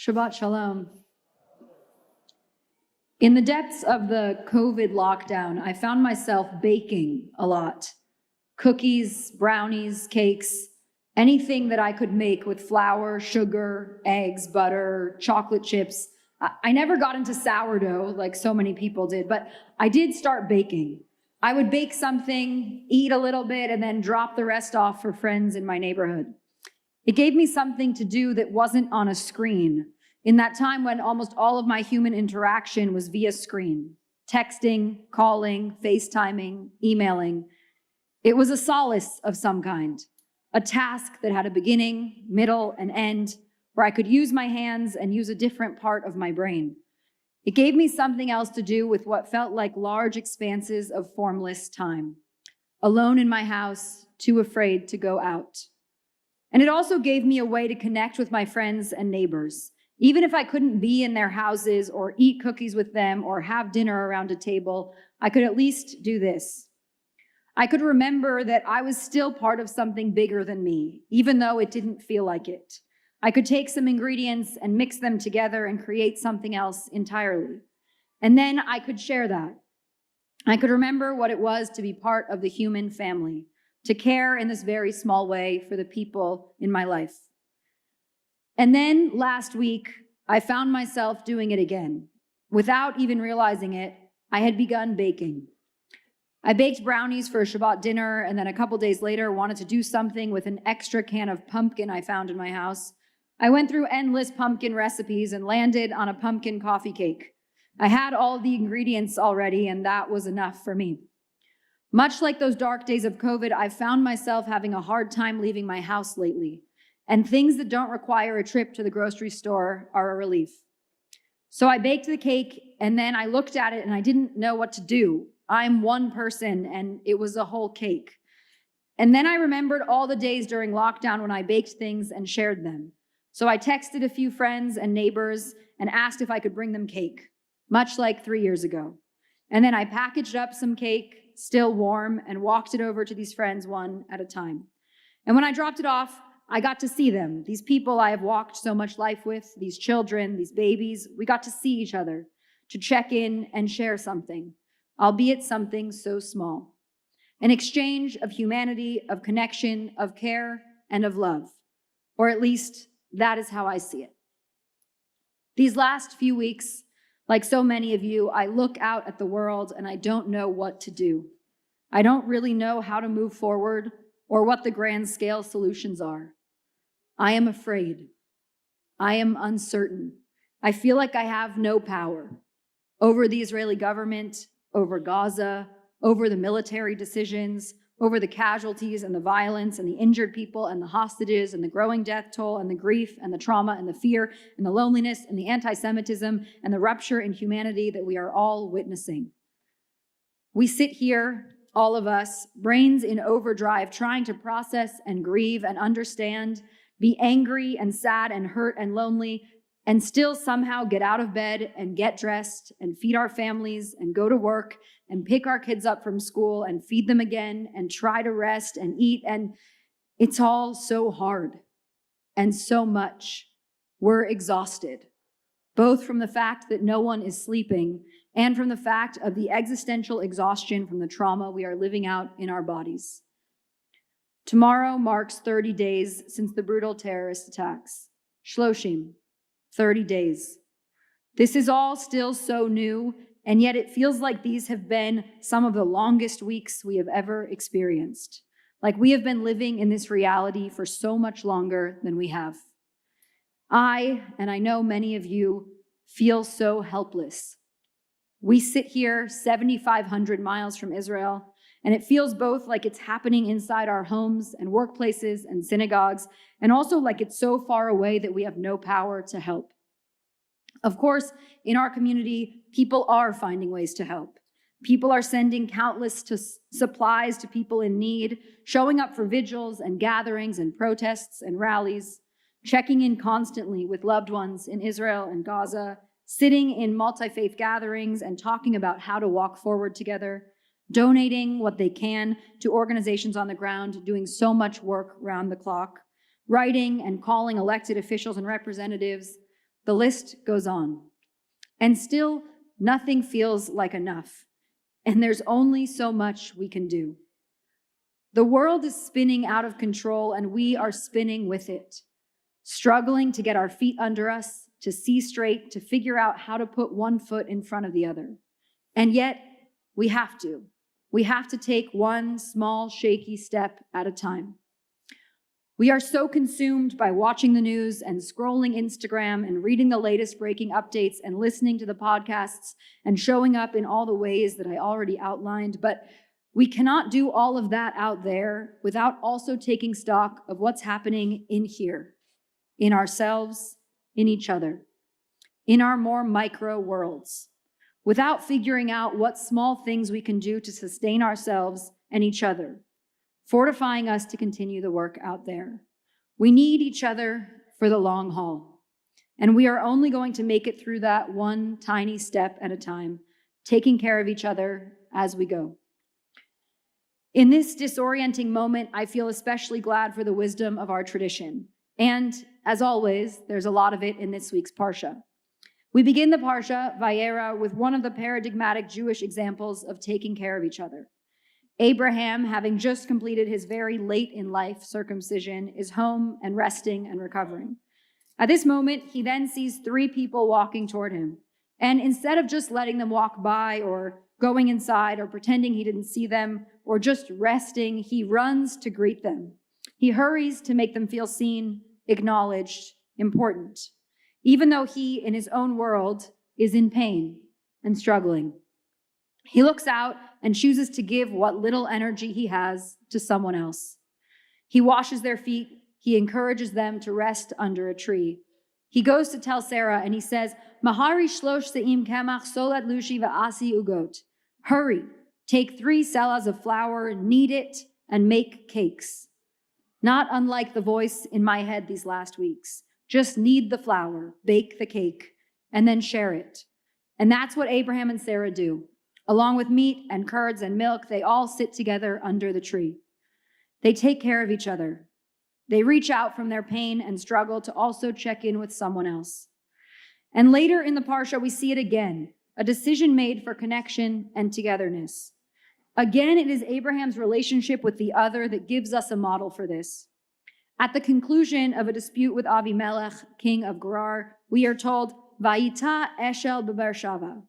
Shabbat Shalom. In the depths of the COVID lockdown, I found myself baking a lot. Cookies, brownies, cakes, anything that I could make with flour, sugar, eggs, butter, chocolate chips. I never got into sourdough like so many people did, but I did start baking. I would bake something, eat a little bit, and then drop the rest off for friends in my neighborhood. It gave me something to do that wasn't on a screen, in that time when almost all of my human interaction was via screen, texting, calling, FaceTiming, emailing. It was a solace of some kind, a task that had a beginning, middle, and end, where I could use my hands and use a different part of my brain. It gave me something else to do with what felt like large expanses of formless time, alone in my house, too afraid to go out. And it also gave me a way to connect with my friends and neighbors. Even if I couldn't be in their houses or eat cookies with them or have dinner around a table, I could at least do this. I could remember that I was still part of something bigger than me, even though it didn't feel like it. I could take some ingredients and mix them together and create something else entirely. And then I could share that. I could remember what it was to be part of the human family, to care in this very small way for the people in my life. And then last week, I found myself doing it again. Without even realizing it, I had begun baking. I baked brownies for a Shabbat dinner, and then a couple days later wanted to do something with an extra can of pumpkin I found in my house. I went through endless pumpkin recipes and landed on a pumpkin coffee cake. I had all the ingredients already, and that was enough for me. Much like those dark days of COVID, I've found myself having a hard time leaving my house lately, and things that don't require a trip to the grocery store are a relief. So I baked the cake, and then I looked at it and I didn't know what to do. I'm one person, and it was a whole cake. And then I remembered all the days during lockdown when I baked things and shared them. So I texted a few friends and neighbors and asked if I could bring them cake, much like 3 years ago. And then I packaged up some cake, still warm, and walked it over to these friends one at a time. And when I dropped it off, I got to see them, these people I have walked so much life with, these children, these babies. We got to see each other, to check in and share something, albeit something so small. An exchange of humanity, of connection, of care, and of love. Or at least, that is how I see it. These last few weeks, like so many of you, I look out at the world and I don't know what to do. I don't really know how to move forward or what the grand scale solutions are. I am afraid. I am uncertain. I feel like I have no power over the Israeli government, over Gaza, over the military decisions, over the casualties and the violence and the injured people and the hostages and the growing death toll and the grief and the trauma and the fear and the loneliness and the anti-Semitism and the rupture in humanity that we are all witnessing. We sit here, all of us, brains in overdrive, trying to process and grieve and understand, be angry and sad and hurt and lonely, and still somehow get out of bed and get dressed and feed our families and go to work and pick our kids up from school and feed them again and try to rest and eat. And it's all so hard and so much. We're exhausted, both from the fact that no one is sleeping and from the fact of the existential exhaustion from the trauma we are living out in our bodies. Tomorrow marks 30 days since the brutal terrorist attacks. Shloshim, 30 days. This is all still so new, and yet it feels like these have been some of the longest weeks we have ever experienced. Like we have been living in this reality for so much longer than we have. And I know many of you, feel so helpless. We sit here 7,500 miles from Israel, and it feels both like it's happening inside our homes and workplaces and synagogues, and also like it's so far away that we have no power to help. Of course, in our community, people are finding ways to help. People are sending countless supplies to people in need, showing up for vigils and gatherings and protests and rallies, checking in constantly with loved ones in Israel and Gaza, sitting in multi-faith gatherings and talking about how to walk forward together, donating what they can to organizations on the ground, doing so much work round the clock, writing and calling elected officials and representatives, The list goes on. And still, nothing feels like enough. And there's only so much we can do. The world is spinning out of control, and we are spinning with it, struggling to get our feet under us, to see straight, to figure out how to put one foot in front of the other. And yet, we have to. We have to take one small, shaky step at a time. We are so consumed by watching the news and scrolling Instagram and reading the latest breaking updates and listening to the podcasts and showing up in all the ways that I already outlined, but we cannot do all of that out there without also taking stock of what's happening in here, in ourselves, in each other, in our more micro worlds, without figuring out what small things we can do to sustain ourselves and each other, fortifying us to continue the work out there. We need each other for the long haul, and we are only going to make it through that one tiny step at a time, taking care of each other as we go. In this disorienting moment, I feel especially glad for the wisdom of our tradition. And as always, there's a lot of it in this week's Parsha. We begin the Parsha, Vayera, with one of the paradigmatic Jewish examples of taking care of each other. Abraham, having just completed his very late in life circumcision, is home and resting and recovering. At this moment, he then sees 3 people walking toward him. And instead of just letting them walk by or going inside or pretending he didn't see them or just resting, he runs to greet them. He hurries to make them feel seen, acknowledged, important, even though he, in his own world, is in pain and struggling. He looks out and chooses to give what little energy he has to someone else. He washes their feet. He encourages them to rest under a tree. He goes to tell Sarah and he says, Mahari shlosh se'im kemach solad lushi va'asi ugot. Hurry, take 3 selahs of flour, knead it, and make cakes. Not unlike the voice in my head these last weeks. Just knead the flour, bake the cake, and then share it. And that's what Abraham and Sarah do. Along with meat and curds and milk, they all sit together under the tree. They take care of each other. They reach out from their pain and struggle to also check in with someone else. And later in the Parsha, we see it again, a decision made for connection and togetherness. Again, it is Abraham's relationship with the other that gives us a model for this. At the conclusion of a dispute with Avimelech, king of Gerar, we are told, Vayita eshel beBeersheva.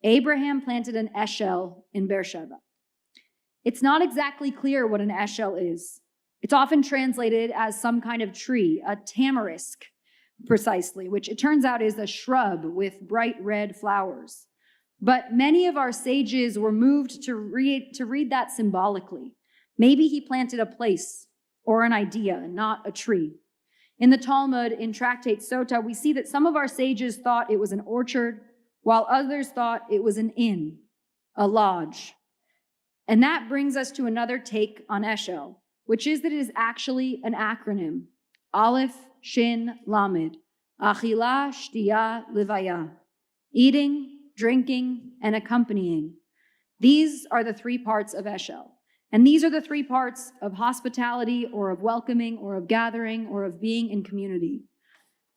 Abraham planted an eshel in Beersheba. It's not exactly clear what an eshel is. It's often translated as some kind of tree, a tamarisk, precisely, which it turns out is a shrub with bright red flowers. But many of our sages were moved to read that symbolically. Maybe he planted a place or an idea, not a tree. In the Talmud, in Tractate Sota, we see that some of our sages thought it was an orchard, while others thought it was an inn, a lodge. And that brings us to another take on Eshel, which is that it is actually an acronym. Aleph, Shin, Lamed. Achila, Shtiya, Livaya. Eating, drinking, and accompanying. These are the 3 parts of Eshel. And these are the 3 parts of hospitality or of welcoming or of gathering or of being in community.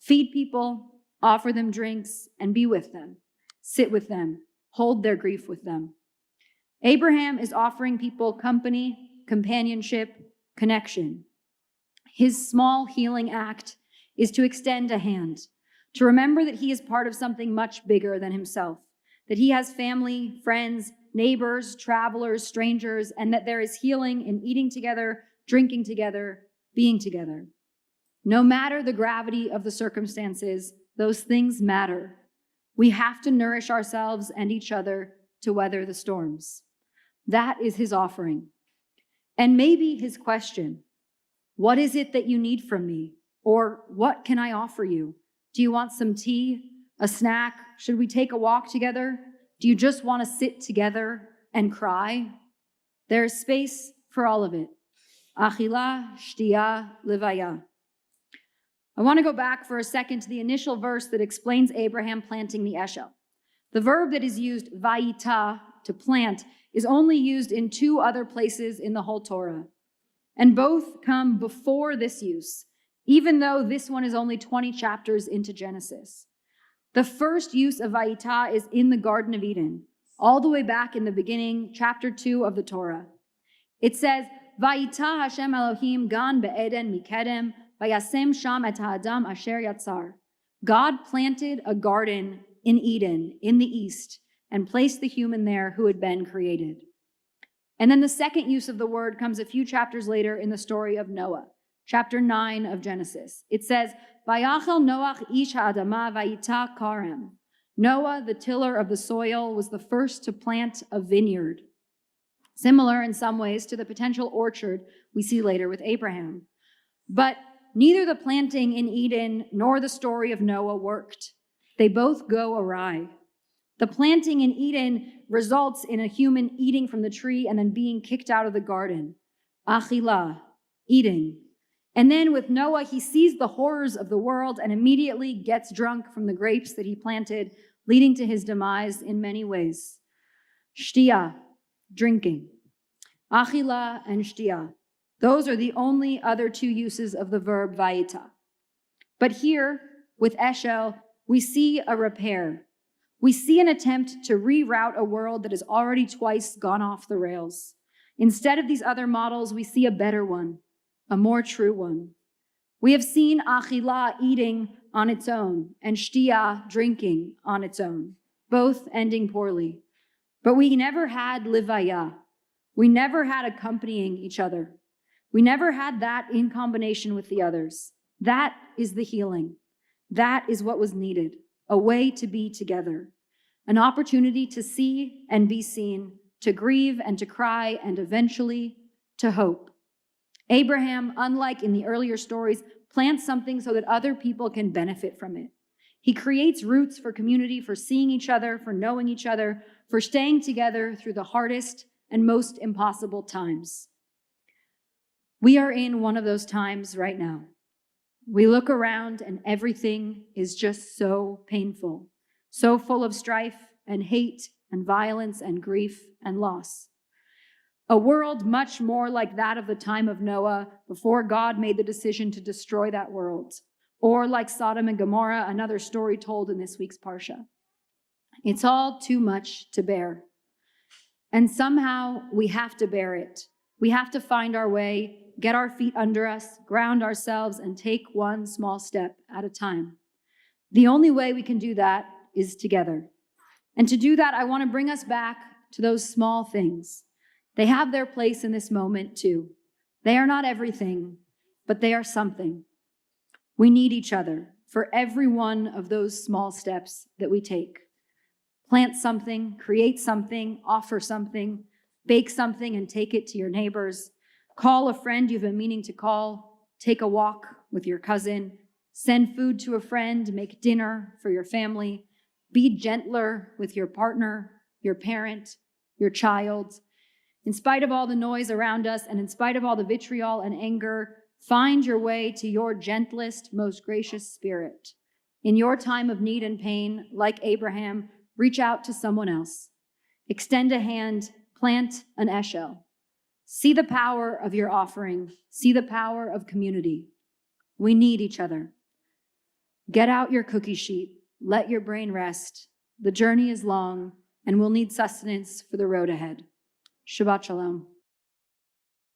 Feed people, offer them drinks, and be with them. Sit with them, hold their grief with them. Abraham is offering people company, companionship, connection. His small healing act is to extend a hand, to remember that he is part of something much bigger than himself, that he has family, friends, neighbors, travelers, strangers, and that there is healing in eating together, drinking together, being together. No matter the gravity of the circumstances, those things matter. We have to nourish ourselves and each other to weather the storms. That is his offering. And maybe his question, what is it that you need from me? Or what can I offer you? Do you want some tea, a snack? Should we take a walk together? Do you just want to sit together and cry? There is space for all of it. Achila, shtiya, livaya. I want to go back for a second to the initial verse that explains Abraham planting the eshel. The verb that is used, vayita, to plant, is only used in 2 other places in the whole Torah. And both come before this use, even though this one is only 20 chapters into Genesis. The first use of Vayita is in the Garden of Eden, all the way back in the beginning, chapter 2 of the Torah. It says, Vayita Hashem Elohim gan be'eden mikedem, vayasem sham et ha'adam asher yatzar. God planted a garden in Eden, in the east, and placed the human there who had been created. And then the second use of the word comes a few chapters later in the story of Noah, chapter 9 of Genesis. It says, Vayachel Noach ish ha'adama vayita karem. Noah, the tiller of the soil, was the first to plant a vineyard, similar in some ways to the potential orchard we see later with Abraham. But neither the planting in Eden nor the story of Noah worked. They both go awry. The planting in Eden results in a human eating from the tree and then being kicked out of the garden. Achila, eating. And then with Noah, he sees the horrors of the world and immediately gets drunk from the grapes that he planted, leading to his demise in many ways. Shtia, drinking. Achila and shtia. Those are the only other two uses of the verb vayita. But here, with Eshel, we see a repair. We see an attempt to reroute a world that has already twice gone off the rails. Instead of these other models, we see a better one, a more true one. We have seen achila, eating, on its own, and shtia, drinking, on its own, both ending poorly. But we never had livaya. We never had accompanying each other. We never had that in combination with the others. That is the healing. That is what was needed, a way to be together, an opportunity to see and be seen, to grieve and to cry, and eventually to hope. Abraham, unlike in the earlier stories, plants something so that other people can benefit from it. He creates roots for community, for seeing each other, for knowing each other, for staying together through the hardest and most impossible times. We are in one of those times right now. We look around and everything is just so painful, so full of strife and hate and violence and grief and loss. A world much more like that of the time of Noah before God made the decision to destroy that world, or like Sodom and Gomorrah, another story told in this week's Parsha. It's all too much to bear. And somehow we have to bear it. We have to find our way, get our feet under us, ground ourselves, and take one small step at a time. The only way we can do that is together. And to do that, I want to bring us back to those small things. They have their place in this moment too. They are not everything, but they are something. We need each other for every one of those small steps that we take. Plant something, create something, offer something, bake something and take it to your neighbors. Call a friend you've been meaning to call. Take a walk with your cousin. Send food to a friend. Make dinner for your family. Be gentler with your partner, your parent, your child. In spite of all the noise around us and in spite of all the vitriol and anger, find your way to your gentlest, most gracious spirit. In your time of need and pain, like Abraham, reach out to someone else. Extend a hand, plant an eshel. See the power of your offering. See the power of community. We need each other. Get out your cookie sheet. Let your brain rest. The journey is long, and we'll need sustenance for the road ahead. Shabbat Shalom.